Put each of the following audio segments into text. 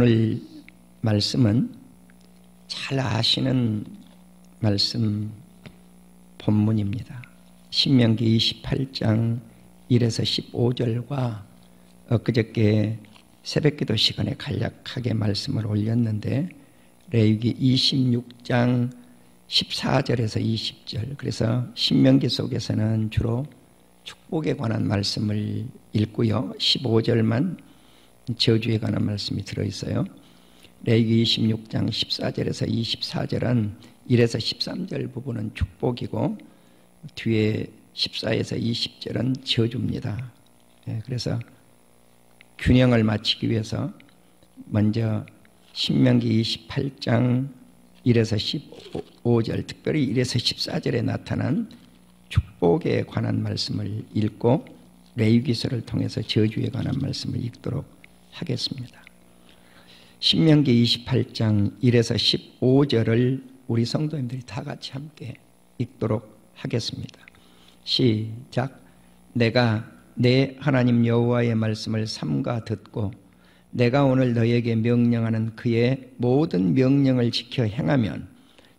오늘 말씀은 잘 아시는 말씀 본문입니다. 신명기 28장 1에서 15절과 엊그저께 새벽기도 시간에 간략하게 말씀을 올렸는데 레위기 26장 14절에서 20절, 그래서 신명기 속에서는 주로 축복에 관한 말씀을 읽고요, 15절만 저주에 관한 말씀이 들어있어요. 레위기 26장 14절에서 24절은 1에서 13절 부분은 축복이고 뒤에 14에서 20절은 저주입니다. 그래서 균형을 맞추기 위해서 먼저 신명기 28장 1에서 15절, 특별히 1에서 14절에 나타난 축복에 관한 말씀을 읽고 레위기서를 통해서 저주에 관한 말씀을 읽도록 하겠습니다. 신명기 28장 1에서 15절을 우리 성도님들이 다 같이 함께 읽도록 하겠습니다. 시작. 내가 내 하나님 여호와의 말씀을 삼가 듣고 내가 오늘 너에게 명령하는 그의 모든 명령을 지켜 행하면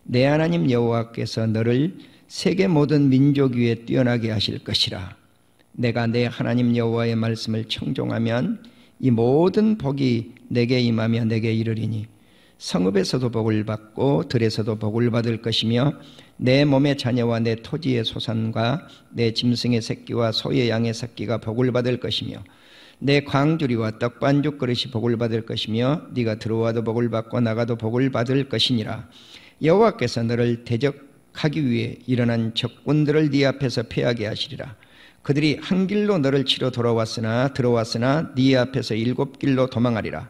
내 하나님 여호와께서 너를 세계 모든 민족 위에 뛰어나게 하실 것이라. 내가 내 하나님 여호와의 말씀을 청종하면 이 모든 복이 내게 임하며 내게 이르리니 성읍에서도 복을 받고 들에서도 복을 받을 것이며 내 몸의 자녀와 내 토지의 소산과 내 짐승의 새끼와 소의 양의 새끼가 복을 받을 것이며 내 광주리와 떡반죽 그릇이 복을 받을 것이며 네가 들어와도 복을 받고 나가도 복을 받을 것이니라. 여호와께서 너를 대적하기 위해 일어난 적군들을 네 앞에서 패하게 하시리라. 그들이 한 길로 너를 치러 들어왔으나 네 앞에서 7길로 도망하리라.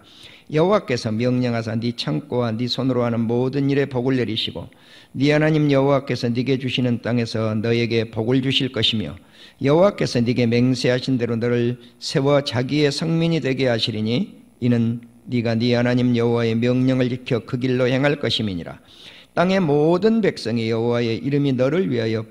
여호와께서 명령하사 네 창고와 네 손으로 하는 모든 일에 복을 내리시고 네 하나님 여호와께서 네게 주시는 땅에서 너에게 복을 주실 것이며 여호와께서 네게 맹세하신 대로 너를 세워 자기의 성민이 되게 하시리니 이는 네가 네 하나님 여호와의 명령을 지켜 그 길로 행할 것임이니라. 땅의 모든 백성이 여호와의 이름이 너를 위하여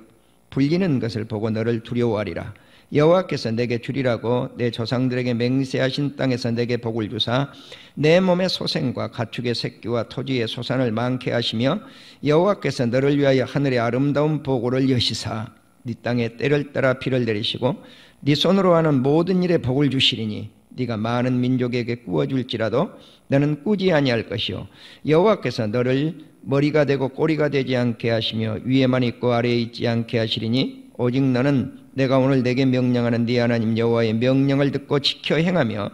불리는 것을 보고 너를 두려워하리라. 여호와께서 내게 주리라고 내 조상들에게 맹세하신 땅에서 내게 복을 주사 내 몸의 소생과 가축의 새끼와 토지의 소산을 많게 하시며 여호와께서 너를 위하여 하늘의 아름다운 보고를 여시사 네 땅에 때를 따라 비를 내리시고 네 손으로 하는 모든 일에 복을 주시리니 네가 많은 민족에게 꾸어줄지라도 너는 꾸지 아니할 것이요 여호와께서 너를 머리가 되고 꼬리가 되지 않게 하시며 위에만 있고 아래에 있지 않게 하시리니 오직 너는 내가 오늘 내게 명령하는 네 하나님 여호와의 명령을 듣고 지켜 행하며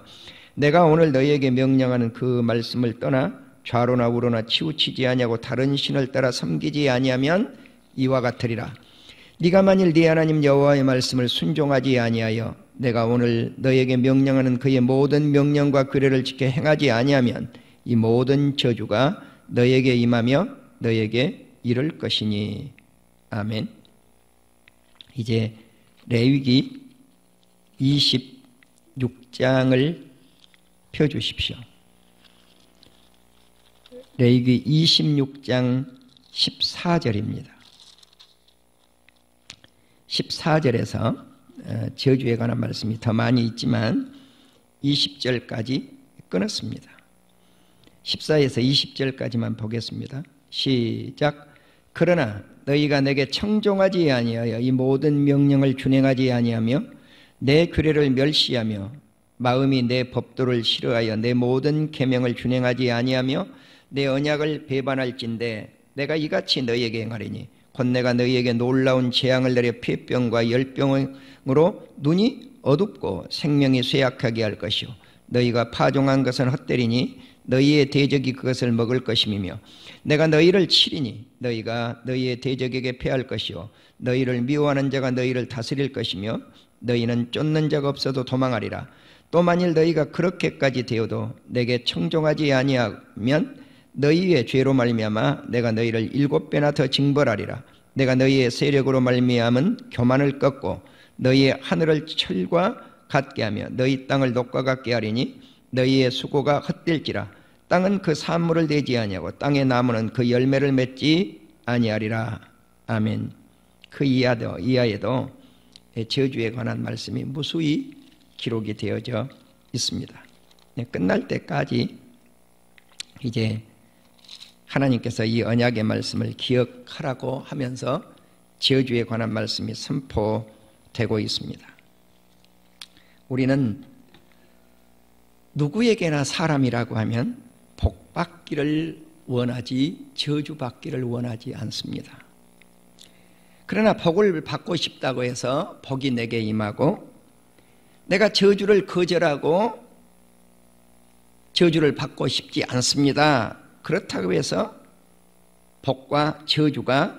내가 오늘 너희에게 명령하는 그 말씀을 떠나 좌로나 우로나 치우치지 아니하고 다른 신을 따라 섬기지 아니하면 이와 같으리라. 네가 만일 네 하나님 여호와의 말씀을 순종하지 아니하여 내가 오늘 너희에게 명령하는 그의 모든 명령과 규례를 지켜 행하지 아니하면 이 모든 저주가 너희에게 임하며 너희에게 이를 것이니. 아멘. 이제 레위기 26장을 펴주십시오. 레위기 26장 14절입니다. 14절에서 저주에 관한 말씀이 더 많이 있지만 20절까지 끊었습니다. 14에서 20절까지만 보겠습니다. 시작. 그러나 너희가 내게 청종하지 아니하여 이 모든 명령을 준행하지 아니하며 내 규례를 멸시하며 마음이 내 법도를 싫어하여 내 모든 계명을 준행하지 아니하며 내 언약을 배반할진대 내가 이같이 너희에게 행하리니 곧 내가 너희에게 놀라운 재앙을 내려 폐병과 열병으로 눈이 어둡고 생명이 쇠약하게 할 것이요 너희가 파종한 것은 헛되리니 너희의 대적이 그것을 먹을 것임이며 내가 너희를 치리니 너희가 너희의 대적에게 패할 것이요 너희를 미워하는 자가 너희를 다스릴 것이며 너희는 쫓는 자가 없어도 도망하리라. 또 만일 너희가 그렇게까지 되어도 내게 청종하지 아니하면 너희의 죄로 말미암아 내가 너희를 7배나 더 징벌하리라. 내가 너희의 세력으로 말미암은 교만을 꺾고 너희의 하늘을 철과 같게 하며 너희 땅을 녹과 같게 하리니 너희의 수고가 헛될지라. 땅은 그 산물을 내지 아니하고 땅의 나무는 그 열매를 맺지 아니하리라. 아멘. 그 이하에도 저주에 관한 말씀이 무수히 기록이 되어져 있습니다. 끝날 때까지 이제 하나님께서 이 언약의 말씀을 기억하라고 하면서 저주에 관한 말씀이 선포되고 있습니다. 우리는 누구에게나 사람이라고 하면 복받기를 원하지 저주받기를 원하지 않습니다. 그러나 복을 받고 싶다고 해서 복이 내게 임하고, 내가 저주를 거절하고 저주를 받고 싶지 않습니다. 그렇다고 해서 복과 저주가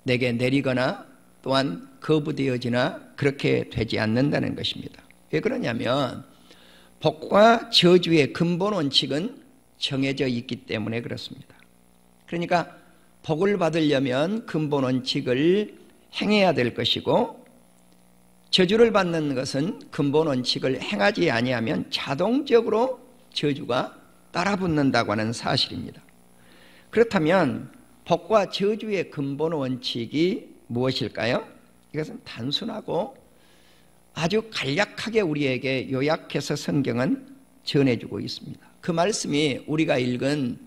내게 내리거나 또한 거부되어지나 그렇게 되지 않는다는 것입니다. 왜 그러냐면 복과 저주의 근본 원칙은 정해져 있기 때문에 그렇습니다. 그러니까 복을 받으려면 근본 원칙을 행해야 될 것이고, 저주를 받는 것은 근본 원칙을 행하지 아니하면 자동적으로 저주가 따라붙는다고 하는 사실입니다. 그렇다면 복과 저주의 근본 원칙이 무엇일까요? 이것은 단순하고 아주 간략하게 우리에게 요약해서 성경은 전해주고 있습니다. 그 말씀이 우리가 읽은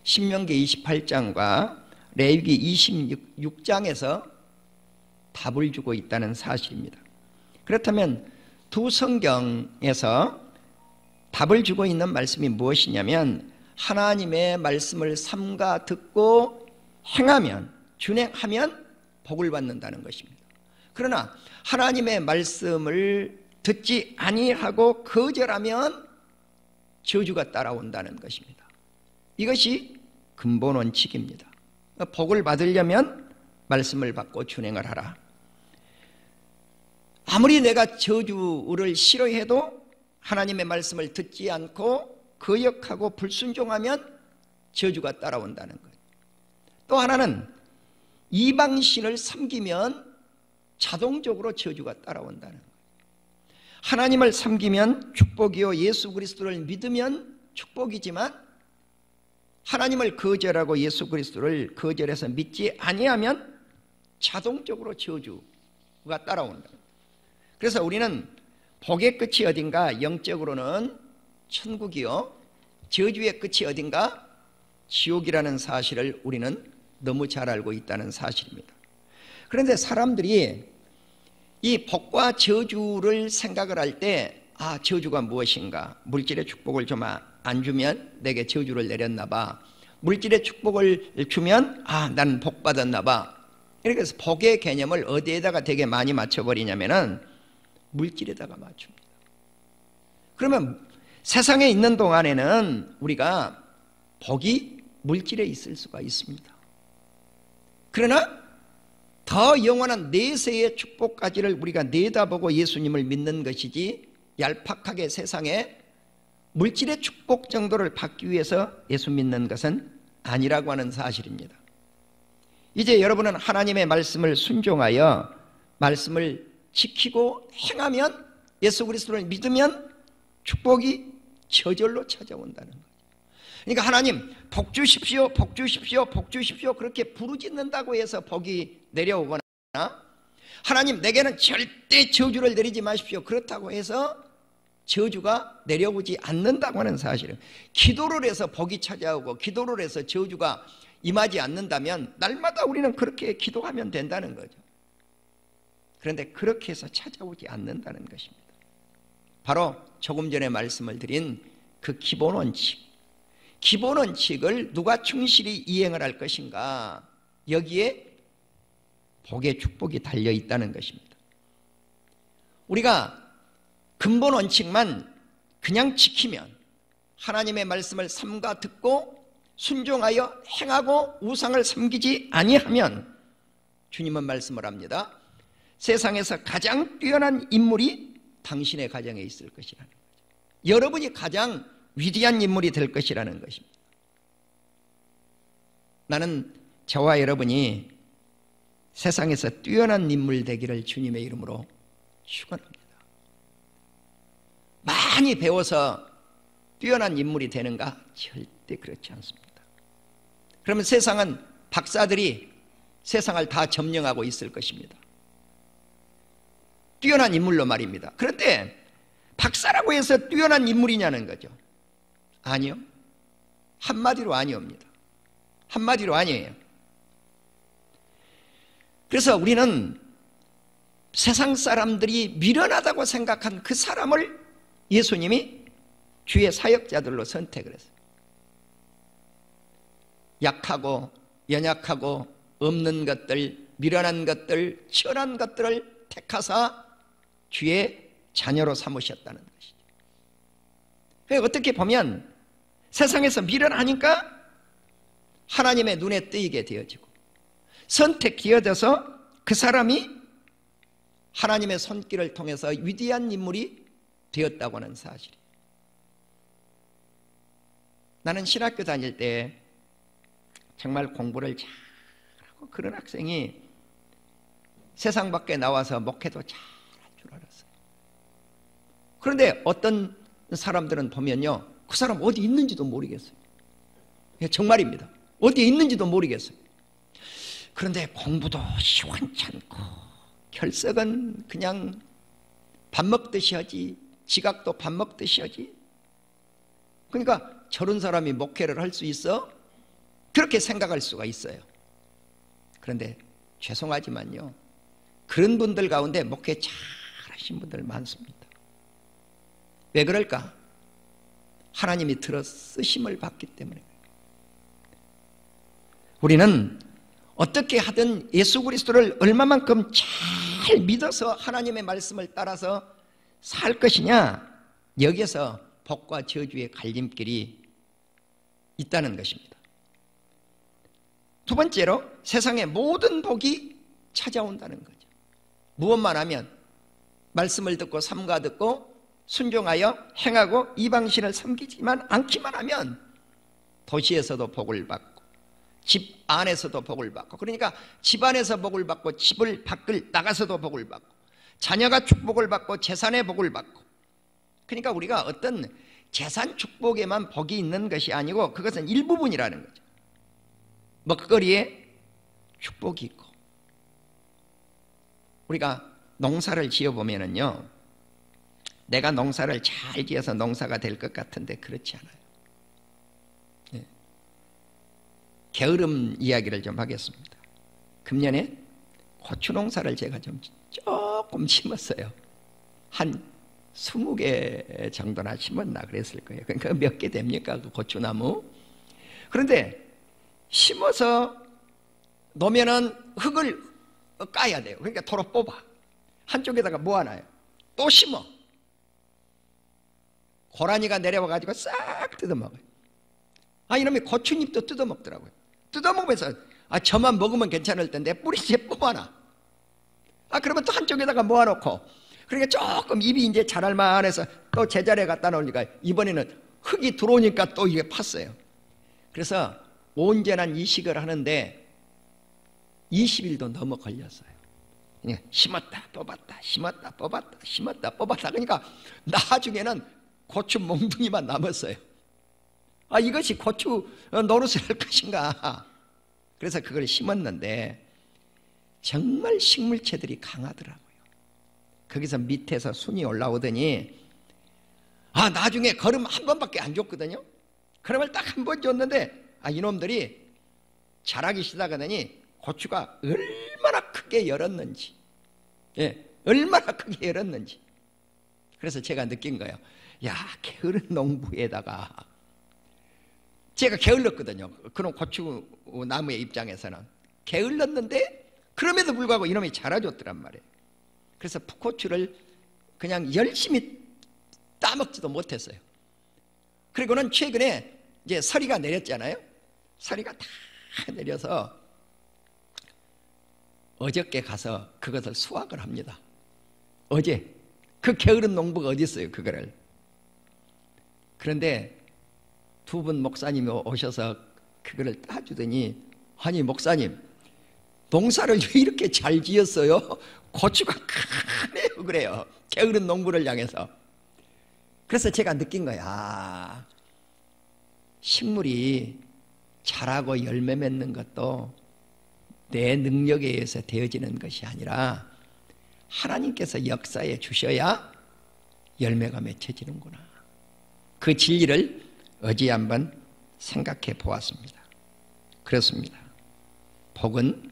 신명기 28장과 레위기 26장에서 답을 주고 있다는 사실입니다. 그렇다면 두 성경에서 답을 주고 있는 말씀이 무엇이냐면, 하나님의 말씀을 삼가 듣고 행하면, 준행하면 복을 받는다는 것입니다. 그러나 하나님의 말씀을 듣지 아니하고 거절하면 저주가 따라온다는 것입니다. 이것이 근본 원칙입니다. 복을 받으려면 말씀을 받고 준행을 하라. 아무리 내가 저주를 싫어해도 하나님의 말씀을 듣지 않고 거역하고 불순종하면 저주가 따라온다는 것. 또 하나는 이방신을 섬기면 자동적으로 저주가 따라온다는 것. 하나님을 섬기면 축복이요, 예수 그리스도를 믿으면 축복이지만 하나님을 거절하고 예수 그리스도를 거절해서 믿지 아니하면 자동적으로 저주가 따라온다. 그래서 우리는 복의 끝이 어딘가? 영적으로는 천국이요, 저주의 끝이 어딘가? 지옥이라는 사실을 우리는 너무 잘 알고 있다는 사실입니다. 그런데 사람들이 이 복과 저주를 생각을 할 때, 저주가 무엇인가? 물질의 축복을 좀 안 주면 내게 저주를 내렸나 봐. 물질의 축복을 주면 나는 복 받았나 봐. 이렇게 해서 복의 개념을 어디에다가 되게 많이 맞춰버리냐면은 물질에다가 맞춥니다. 그러면 세상에 있는 동안에는 우리가 복이 물질에 있을 수가 있습니다. 그러나 더 영원한 내세의 축복까지를 우리가 내다보고 예수님을 믿는 것이지, 얄팍하게 세상에 물질의 축복 정도를 받기 위해서 예수 믿는 것은 아니라고 하는 사실입니다. 이제 여러분은 하나님의 말씀을 순종하여 말씀을 지키고 행하면, 예수 그리스도를 믿으면 축복이 저절로 찾아온다는 거예요. 그러니까 하나님 복 주십시오, 복 주십시오, 복 주십시오 그렇게 부르짖는다고 해서 복이 내려오거나, 하나님 내게는 절대 저주를 내리지 마십시오 그렇다고 해서 저주가 내려오지 않는다고 하는 사실은, 기도를 해서 복이 찾아오고 기도를 해서 저주가 임하지 않는다면 날마다 우리는 그렇게 기도하면 된다는 거죠. 그런데 그렇게 해서 찾아오지 않는다는 것입니다. 바로 조금 전에 말씀을 드린 그 기본 원칙을 누가 충실히 이행을 할 것인가, 여기에 복의 축복이 달려 있다는 것입니다. 우리가 근본 원칙만 그냥 지키면, 하나님의 말씀을 삼가 듣고 순종하여 행하고 우상을 섬기지 아니하면, 주님은 말씀을 합니다. 세상에서 가장 뛰어난 인물이 당신의 가정에 있을 것이라는 거죠. 여러분이 가장 위대한 인물이 될 것이라는 것입니다. 나는 저와 여러분이 세상에서 뛰어난 인물 되기를 주님의 이름으로 축원합니다. 많이 배워서 뛰어난 인물이 되는가? 절대 그렇지 않습니다. 그러면 세상은 박사들이 세상을 다 점령하고 있을 것입니다. 뛰어난 인물로 말입니다. 그런데 박사라고 해서 뛰어난 인물이냐는 거죠. 아니요. 한마디로 아니옵니다. 한마디로 아니에요. 그래서 우리는 세상 사람들이 미련하다고 생각한 그 사람을 예수님이 주의 사역자들로 선택을 했어요. 약하고 연약하고 없는 것들, 미련한 것들, 치열한 것들을 택하사 주의 자녀로 삼으셨다는 것이죠. 어떻게 보면 세상에서 미련하니까 하나님의 눈에 띄게 되어지고 선택되어져서 그 사람이 하나님의 손길을 통해서 위대한 인물이 되었다고 하는 사실이에요. 나는 신학교 다닐 때 정말 공부를 잘하고 그런 학생이 세상 밖에 나와서 목회도 잘할 줄 알았어요. 그런데 어떤 사람들은 보면요, 그 사람 어디 있는지도 모르겠어요. 정말입니다. 어디에 있는지도 모르겠어요. 그런데 공부도 시원찮고 결석은 그냥 밥 먹듯이 하지, 지각도 밥 먹듯이 하지. 그러니까 저런 사람이 목회를 할 수 있어? 그렇게 생각할 수가 있어요. 그런데 죄송하지만요, 그런 분들 가운데 목회 잘하신 분들 많습니다. 왜 그럴까? 하나님이 들어 쓰심을 받기 때문에. 우리는 어떻게 하든 예수 그리스도를 얼마만큼 잘 믿어서 하나님의 말씀을 따라서 살 것이냐, 여기에서 복과 저주의 갈림길이 있다는 것입니다. 두 번째로 세상의 모든 복이 찾아온다는 거죠. 무엇만 하면, 말씀을 듣고 삼가 듣고 순종하여 행하고 이방신을 섬기지만 않기만 하면 도시에서도 복을 받고 집 안에서도 복을 받고, 그러니까 집 안에서 복을 받고 집을 밖을 나가서도 복을 받고 자녀가 축복을 받고 재산의 복을 받고, 그러니까 우리가 어떤 재산 축복에만 복이 있는 것이 아니고 그것은 일부분이라는 거죠. 먹거리에 축복이 있고, 우리가 농사를 지어보면은요, 내가 농사를 잘 지어서 농사가 될 것 같은데 그렇지 않아요. 네. 게으름 이야기를 좀 하겠습니다. 금년에 고추 농사를 제가 좀 조금 심었어요. 한 20개 정도나 심었나 그랬을 거예요. 그러니까 몇 개 됩니까, 그 고추나무? 그런데 심어서 놓으면은 흙을 까야 돼요. 그러니까 도로 뽑아 한쪽에다가 모아놔요. 또 심어. 고라니가 내려와가지고 싹 뜯어먹어요. 이놈이 고추잎도 뜯어먹더라고요. 뜯어먹으면서 저만 먹으면 괜찮을 텐데 뿌리째 뽑아놔. 그러면 또 한쪽에다가 모아놓고, 그러니까 조금 잎이 이제 자랄 만해서 또 제자리에 갖다 놓으니까 이번에는 흙이 들어오니까 또 이게 팠어요. 그래서 온전한 이식을 하는데 20일도 넘어 걸렸어요. 심었다 뽑았다 심었다 뽑았다 심었다 뽑았다. 그러니까 나중에는 고추 몽둥이만 남았어요. 이것이 고추 노릇을 할 것인가. 그래서 그걸 심었는데 정말 식물체들이 강하더라고요. 거기서 밑에서 순이 올라오더니 나중에 거름 한 번밖에 안 줬거든요. 거름을 딱 한 번 줬는데 이놈들이 자라기 시작하더니 고추가 얼마나 크게 열었는지, 얼마나 크게 열었는지. 그래서 제가 느낀 거예요. 게으른 농부에다가, 제가 게을렀거든요. 그런 고추 나무의 입장에서는 게을렀는데 그럼에도 불구하고 이놈이 자라줬더란 말이에요. 그래서 풋고추를 그냥 열심히 따먹지도 못했어요. 그리고는 최근에 이제 서리가 내렸잖아요. 서리가 다 내려서 어저께 가서 그것을 수확을 합니다. 어제. 그 게으른 농부가 어디 있어요, 그거를. 그런데 두 분 목사님이 오셔서 그거를 따주더니, 목사님, 농사를 왜 이렇게 잘 지었어요? 고추가 크네요, 그래요. 게으른 농부를 향해서. 그래서 제가 느낀 거야. 식물이 자라고 열매 맺는 것도 내 능력에 의해서 되어지는 것이 아니라 하나님께서 역사해 주셔야 열매가 맺혀지는구나. 그 진리를 어제 한번 생각해 보았습니다. 그렇습니다. 복은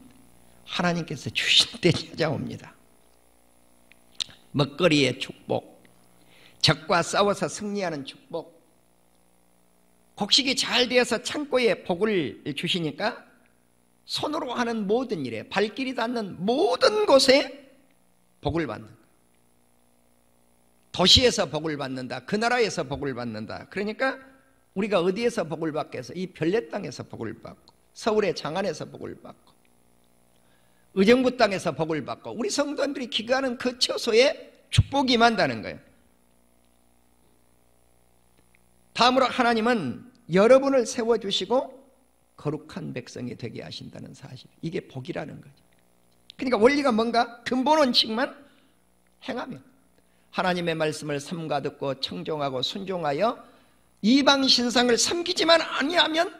하나님께서 주실 때 찾아옵니다. 먹거리의 축복, 적과 싸워서 승리하는 축복, 곡식이 잘 되어서 창고에 복을 주시니까 손으로 하는 모든 일에, 발길이 닿는 모든 곳에 복을 받는 거예요. 도시에서 복을 받는다, 그 나라에서 복을 받는다. 그러니까 우리가 어디에서 복을 받겠어? 이 별내 땅에서 복을 받고, 서울의 장안에서 복을 받고, 의정부 땅에서 복을 받고, 우리 성도님들이 기거하는 그 처소에 축복이 임한다는 거예요. 다음으로 하나님은 여러분을 세워주시고 거룩한 백성이 되게 하신다는 사실, 이게 복이라는 거죠. 그러니까 원리가 뭔가? 근본 원칙만 행하면, 하나님의 말씀을 삼가 듣고 청종하고 순종하여 이방 신상을 섬기지만 아니하면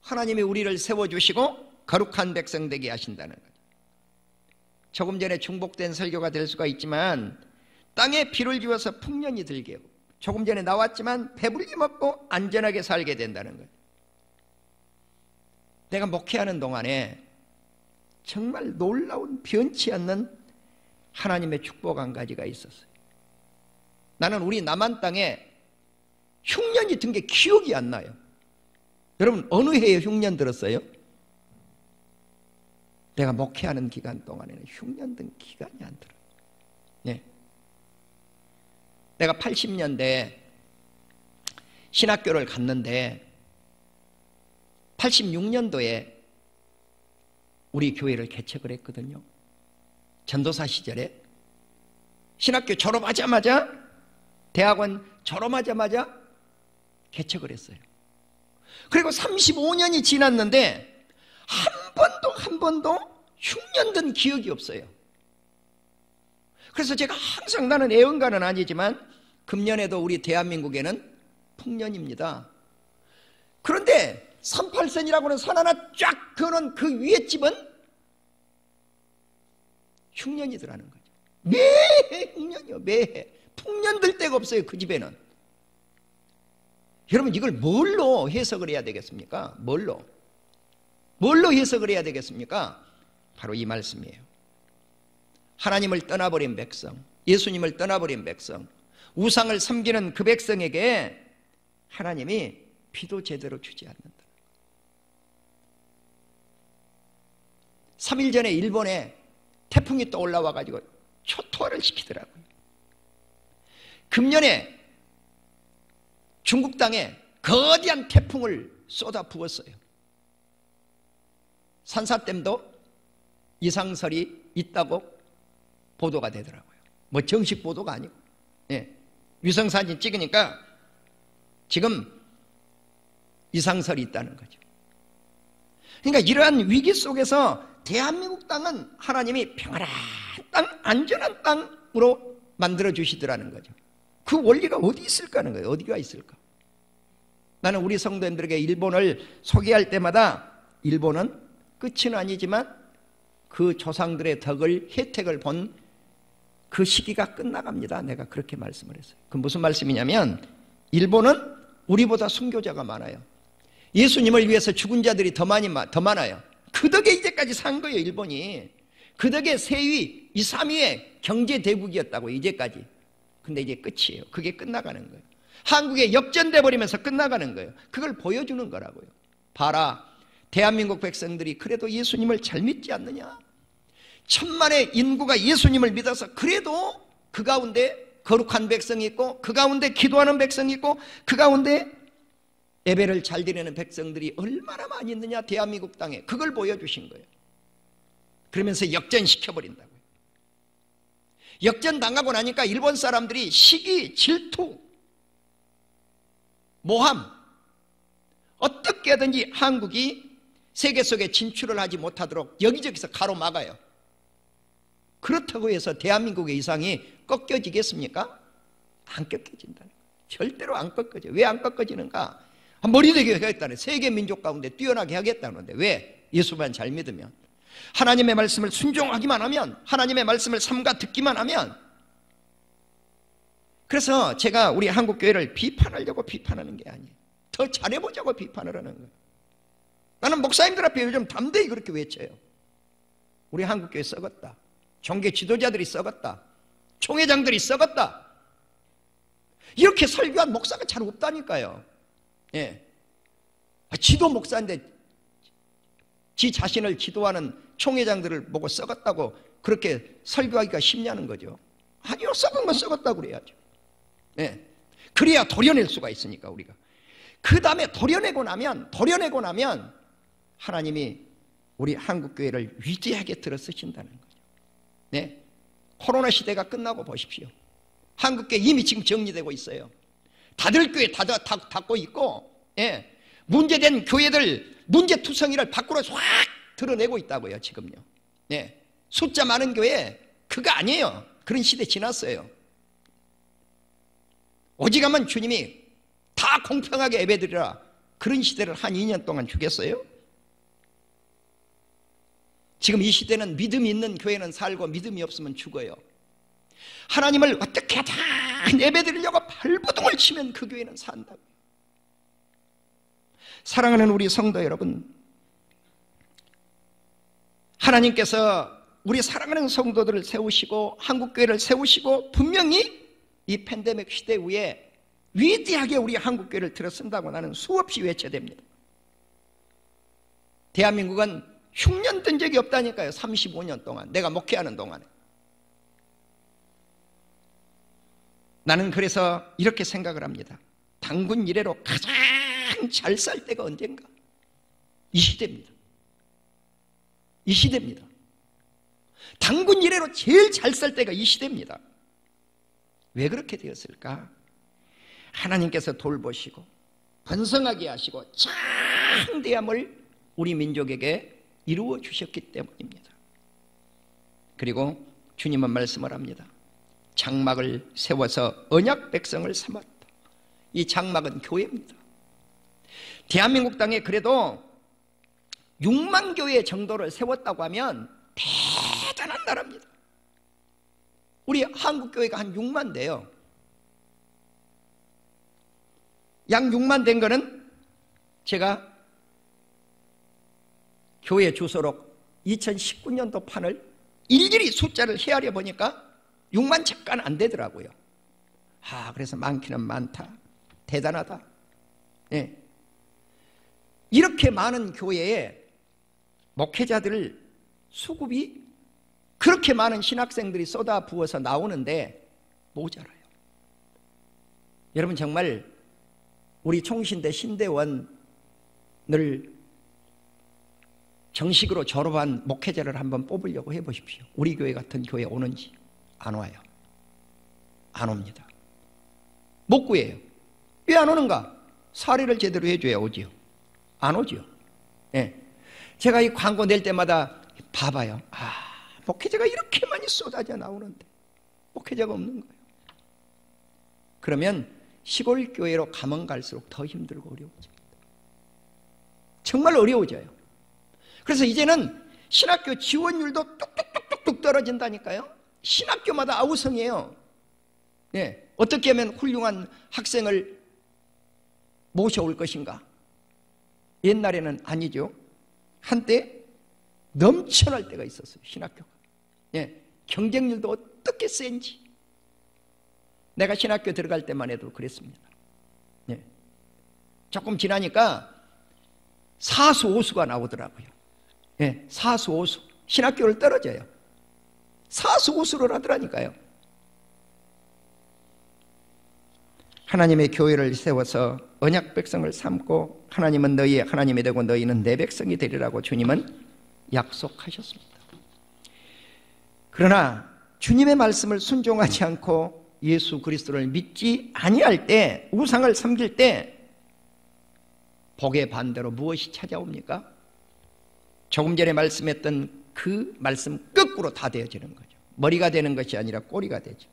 하나님이 우리를 세워주시고 거룩한 백성 되게 하신다는 거죠. 조금 전에 중복된 설교가 될 수가 있지만, 땅에 비를 주어서 풍년이 들게 하고, 조금 전에 나왔지만 배불리 먹고 안전하게 살게 된다는 거예요. 내가 목회하는 동안에 정말 놀라운 변치 않는 하나님의 축복 한 가지가 있었어요. 나는 우리 남한 땅에 흉년이 든 게 기억이 안 나요. 여러분 어느 해에 흉년 들었어요? 내가 목회하는 기간 동안에는 흉년 든 기간이 안 들어요. 네. 내가 80년대에 신학교를 갔는데 86년도에 우리 교회를 개척을 했거든요. 전도사 시절에 신학교 졸업하자마자, 대학원 졸업하자마자 개척을 했어요. 그리고 35년이 지났는데 한 번도 흉년된 기억이 없어요. 그래서 제가 항상, 나는 애언가는 아니지만 금년에도 우리 대한민국에는 풍년입니다. 그런데 38선이라고는 산 하나 쫙 그는 그 위에 집은 흉년이더라는 거죠. 매해 흉년이요, 매해. 풍년 들 데가 없어요, 그 집에는. 여러분 이걸 뭘로 해석을 해야 되겠습니까? 뭘로 해석을 해야 되겠습니까? 바로 이 말씀이에요. 하나님을 떠나버린 백성, 예수님을 떠나버린 백성, 우상을 섬기는 그 백성에게 하나님이 비도 제대로 주지 않는다. 3일 전에 일본에 태풍이 또 올라와가지고 초토화를 시키더라고요. 금년에 중국 땅에 거대한 태풍을 쏟아 부었어요. 산사댐도 이상설이 있다고 보도가 되더라고요. 뭐 정식 보도가 아니고, 예. 위성사진 찍으니까 지금 이상설이 있다는 거죠. 그러니까 이러한 위기 속에서 대한민국 땅은 하나님이 평안한 땅, 안전한 땅으로 만들어 주시더라는 거죠. 그 원리가 어디 있을까 하는 거예요. 어디가 있을까? 나는 우리 성도님들에게 일본을 소개할 때마다 일본은 끝은 아니지만 그 조상들의 덕을, 혜택을 본 그 시기가 끝나갑니다. 내가 그렇게 말씀을 했어요. 그 무슨 말씀이냐면, 일본은 우리보다 순교자가 많아요. 예수님을 위해서 죽은 자들이 더 많아요. 그 덕에 이제까지 산 거예요, 일본이. 그 덕에 세위 2, 3위의 경제대국이었다고, 이제까지. 근데 이제 끝이에요. 그게 끝나가는 거예요. 한국에 역전돼 버리면서 끝나가는 거예요. 그걸 보여주는 거라고요. 봐라, 대한민국 백성들이 그래도 예수님을 잘 믿지 않느냐? 천만의 인구가 예수님을 믿어서 그래도 그 가운데 거룩한 백성이 있고, 그 가운데 기도하는 백성이 있고, 그 가운데 예배를 잘 드리는 백성들이 얼마나 많이 있느냐, 대한민국 땅에. 그걸 보여주신 거예요. 그러면서 역전시켜버린다고요. 역전당하고 나니까 일본 사람들이 시기, 질투, 모함, 어떻게든지 한국이 세계 속에 진출을 하지 못하도록 여기저기서 가로막아요. 그렇다고 해서 대한민국의 이상이 꺾여지겠습니까? 안 꺾여진다는 거예요. 절대로 안 꺾어져. 왜 안 꺾어지는가? 머리 되게 하겠다네. 세계 민족 가운데 뛰어나게 하겠다는데, 왜? 예수만 잘 믿으면, 하나님의 말씀을 순종하기만 하면, 하나님의 말씀을 삼가 듣기만 하면. 그래서 제가 우리 한국교회를 비판하려고 비판하는 게 아니에요. 더 잘해보자고 비판을 하는 거예요. 나는 목사님들 앞에 요즘 담대히 그렇게 외쳐요. 우리 한국교회 썩었다. 종교 지도자들이 썩었다. 총회장들이 썩었다. 이렇게 설교한 목사가 잘 없다니까요. 예. 지도 목사인데 지 자신을 지도하는 총회장들을 보고 썩었다고 그렇게 설교하기가 쉽냐는 거죠. 아니요, 썩은 건 썩었다고 그래야죠. 예. 그래야 도려낼 수가 있으니까 우리가. 그 다음에 도려내고 나면 하나님이 우리 한국교회를 위대하게 들어 쓰신다는 거죠. 네. 코로나 시대가 끝나고 보십시오. 한국교회 이미 지금 정리되고 있어요. 다들 교회 닫고 있고, 예. 문제된 교회들 문제투성이를 밖으로 확 드러내고 있다고요. 지금요. 예. 숫자 많은 교회 그거 아니에요. 그런 시대 지났어요. 오직하면 주님이 다 공평하게 예배드리라, 그런 시대를 한 2년 동안 주겠어요? 지금 이 시대는 믿음이 있는 교회는 살고 믿음이 없으면 죽어요. 하나님을 어떻게 하자 예배드리려고 발버둥을 치면 그 교회는 산다고요. 사랑하는 우리 성도 여러분, 하나님께서 우리 사랑하는 성도들을 세우시고 한국교회를 세우시고 분명히 이 팬데믹 시대 위에 위대하게 우리 한국교회를 들어쓴다고 나는 수없이 외쳐야 됩니다. 대한민국은 흉년 든 적이 없다니까요. 35년 동안 내가 목회하는 동안에. 나는 그래서 이렇게 생각을 합니다. 단군 이래로 가장 잘 살 때가 언젠가? 이 시대입니다. 이 시대입니다. 단군 이래로 제일 잘 살 때가 이 시대입니다. 왜 그렇게 되었을까? 하나님께서 돌보시고 번성하게 하시고 장대함을 우리 민족에게 이루어 주셨기 때문입니다. 그리고 주님은 말씀을 합니다. 장막을 세워서 언약 백성을 삼았다. 이 장막은 교회입니다. 대한민국 땅에 그래도 6만 교회 정도를 세웠다고 하면 대단한 나라입니다. 우리 한국교회가 한 6만 돼요. 약 6만 된 거는 제가 교회 주소록 2019년도 판을 일일이 숫자를 헤아려 보니까 6만 잠깐 안 되더라고요. 그래서 많기는 많다. 대단하다. 네. 이렇게 많은 교회에 목회자들 수급이 그렇게 많은 신학생들이 쏟아 부어서 나오는데 모자라요. 여러분 정말 우리 총신대 신대원을 정식으로 졸업한 목회자를 한번 뽑으려고 해보십시오. 우리 교회 같은 교회 오는지. 안 와요. 안 옵니다. 못 구해요. 왜 안 오는가? 사례를 제대로 해줘야 오지요. 안 오지요. 네. 제가 이 광고 낼 때마다 봐봐요. 목회자가 이렇게 많이 쏟아져 나오는데 목회자가 없는 거예요. 그러면 시골 교회로 가면 갈수록 더 힘들고 어려워집니다. 정말 어려워져요. 그래서 이제는 신학교 지원율도 뚝뚝뚝뚝 떨어진다니까요. 신학교마다 아우성이에요. 네. 어떻게 하면 훌륭한 학생을 모셔올 것인가? 옛날에는 아니죠. 한때 넘쳐날 때가 있었어요. 신학교가. 네. 경쟁률도 어떻게 센지. 내가 신학교 들어갈 때만 해도 그랬습니다. 네. 조금 지나니까 사수 오수가 나오더라고요. 네. 사수 오수. 신학교를 떨어져요. 사수 오수를 하더라니까요. 하나님의 교회를 세워서 언약 백성을 삼고 하나님은 너희의 하나님이 되고 너희는 내 백성이 되리라고 주님은 약속하셨습니다. 그러나 주님의 말씀을 순종하지 않고 예수 그리스도를 믿지 아니할 때, 우상을 섬길 때 복의 반대로 무엇이 찾아옵니까? 조금 전에 말씀했던 그 말씀 거꾸로 다 되어지는 거죠. 머리가 되는 것이 아니라 꼬리가 되죠.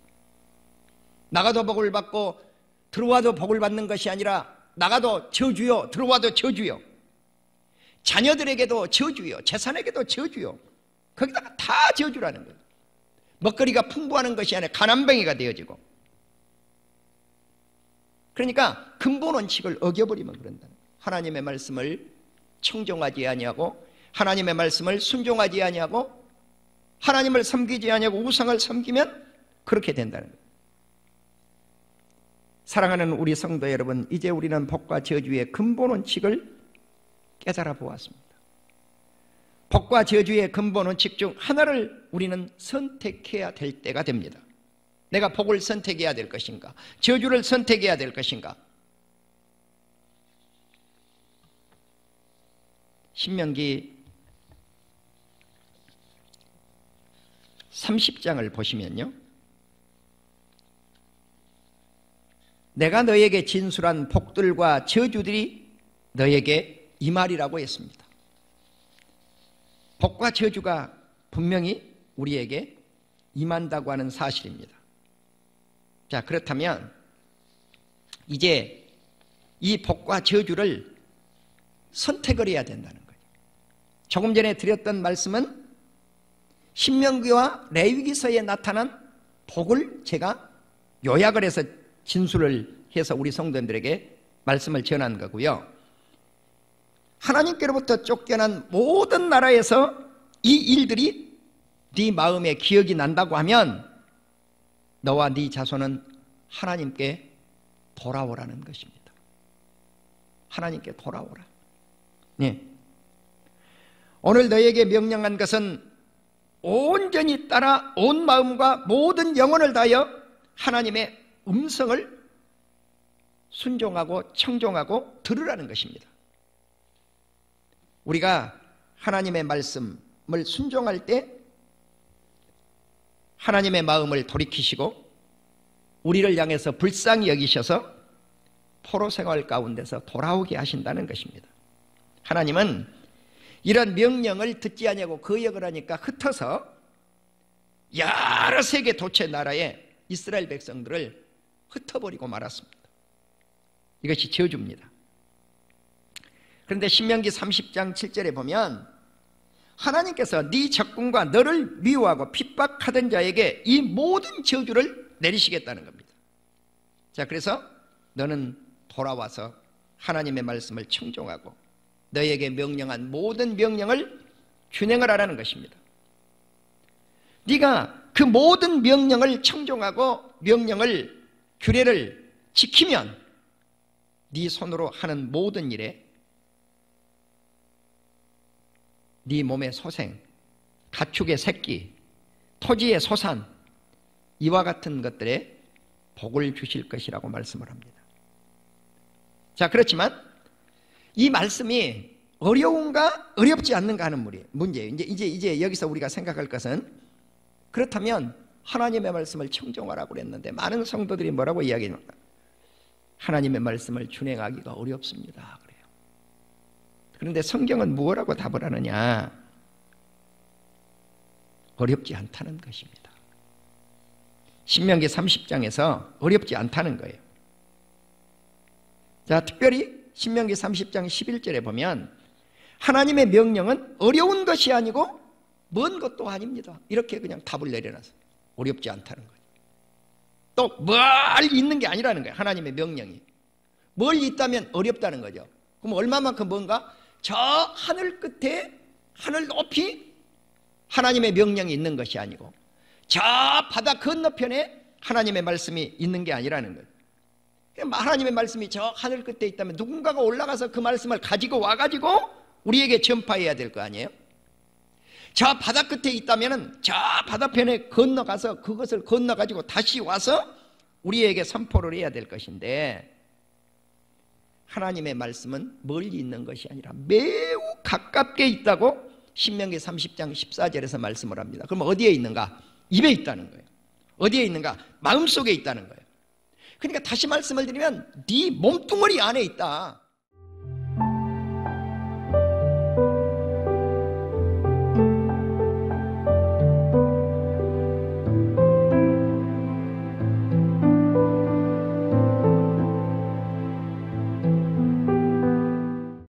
나가도 복을 받고 들어와도 복을 받는 것이 아니라 나가도 저주요, 들어와도 저주요, 자녀들에게도 저주요, 재산에게도 저주요, 거기다가 다 저주라는 거예요. 먹거리가 풍부하는 것이 아니라 가난뱅이가 되어지고. 그러니까 근본 원칙을 어겨버리면 그런다. 하나님의 말씀을 청종하지 아니하고 하나님의 말씀을 순종하지 아니하고 하나님을 섬기지 아니하고 우상을 섬기면 그렇게 된다는 거예요. 사랑하는 우리 성도 여러분, 이제 우리는 복과 저주의 근본 원칙을 깨달아 보았습니다. 복과 저주의 근본 원칙 중 하나를 우리는 선택해야 될 때가 됩니다. 내가 복을 선택해야 될 것인가, 저주를 선택해야 될 것인가. 신명기 30장을 보시면요, 내가 너에게 진술한 복들과 저주들이 너에게 임하리라고 했습니다. 복과 저주가 분명히 우리에게 임한다고 하는 사실입니다. 자, 그렇다면 이제 이 복과 저주를 선택을 해야 된다는 거예요. 조금 전에 드렸던 말씀은 신명기와 레위기서에 나타난 복을 제가 요약을 해서 진술을 해서 우리 성도들에게 말씀을 전한 거고요. 하나님께로부터 쫓겨난 모든 나라에서 이 일들이 네 마음에 기억이 난다고 하면 너와 네 자손은 하나님께 돌아오라는 것입니다. 하나님께 돌아오라. 네. 오늘 너에게 명령한 것은 온전히 따라 온 마음과 모든 영혼을 다하여 하나님의 음성을 순종하고 청종하고 들으라는 것입니다. 우리가 하나님의 말씀을 순종할 때 하나님의 마음을 돌이키시고 우리를 향해서 불쌍히 여기셔서 포로 생활 가운데서 돌아오게 하신다는 것입니다. 하나님은 이런 명령을 듣지 아니하고 거역을 하니까 흩어서 여러 세계 도체 나라에 이스라엘 백성들을 흩어버리고 말았습니다. 이것이 저주입니다. 그런데 신명기 30장 7절에 보면 하나님께서 네 적군과 너를 미워하고 핍박하던 자에게 이 모든 저주를 내리시겠다는 겁니다. 자, 그래서 너는 돌아와서 하나님의 말씀을 청종하고 너에게 명령한 모든 명령을 준행을 하라는 것입니다. 네가 그 모든 명령을 청종하고 명령을 규례를 지키면 네 손으로 하는 모든 일에 네 몸의 소생, 가축의 새끼, 토지의 소산, 이와 같은 것들에 복을 주실 것이라고 말씀을 합니다. 자, 그렇지만 이 말씀이 어려운가 어렵지 않는가 하는 문제예요. 이제 여기서 우리가 생각할 것은, 그렇다면 하나님의 말씀을 청종하라고 그랬는데 많은 성도들이 뭐라고 이야기합니까? 하나님의 말씀을 준행하기가 어렵습니다. 그래요. 그런데 성경은 무엇라고 답을 하느냐? 어렵지 않다는 것입니다. 신명기 30장에서 어렵지 않다는 거예요. 자, 특별히 신명기 30장 11절에 보면 하나님의 명령은 어려운 것이 아니고 먼 것도 아닙니다. 이렇게 그냥 답을 내려놨어요. 어렵지 않다는 거예요. 또 멀리 있는 게 아니라는 거예요. 하나님의 명령이 멀리 있다면 어렵다는 거죠. 그럼 얼마만큼 먼가? 저 하늘 끝에, 하늘 높이 하나님의 명령이 있는 것이 아니고 저 바다 건너편에 하나님의 말씀이 있는 게 아니라는 거예요. 하나님의 말씀이 저 하늘 끝에 있다면 누군가가 올라가서 그 말씀을 가지고 와가지고 우리에게 전파해야 될 거 아니에요? 저 바다 끝에 있다면 저 바다편에 건너가서 그것을 건너가지고 다시 와서 우리에게 선포를 해야 될 것인데, 하나님의 말씀은 멀리 있는 것이 아니라 매우 가깝게 있다고 신명기 30장 14절에서 말씀을 합니다. 그럼 어디에 있는가? 입에 있다는 거예요. 어디에 있는가? 마음속에 있다는 거예요. 그러니까 다시 말씀을 드리면 네 몸뚱어리 안에 있다.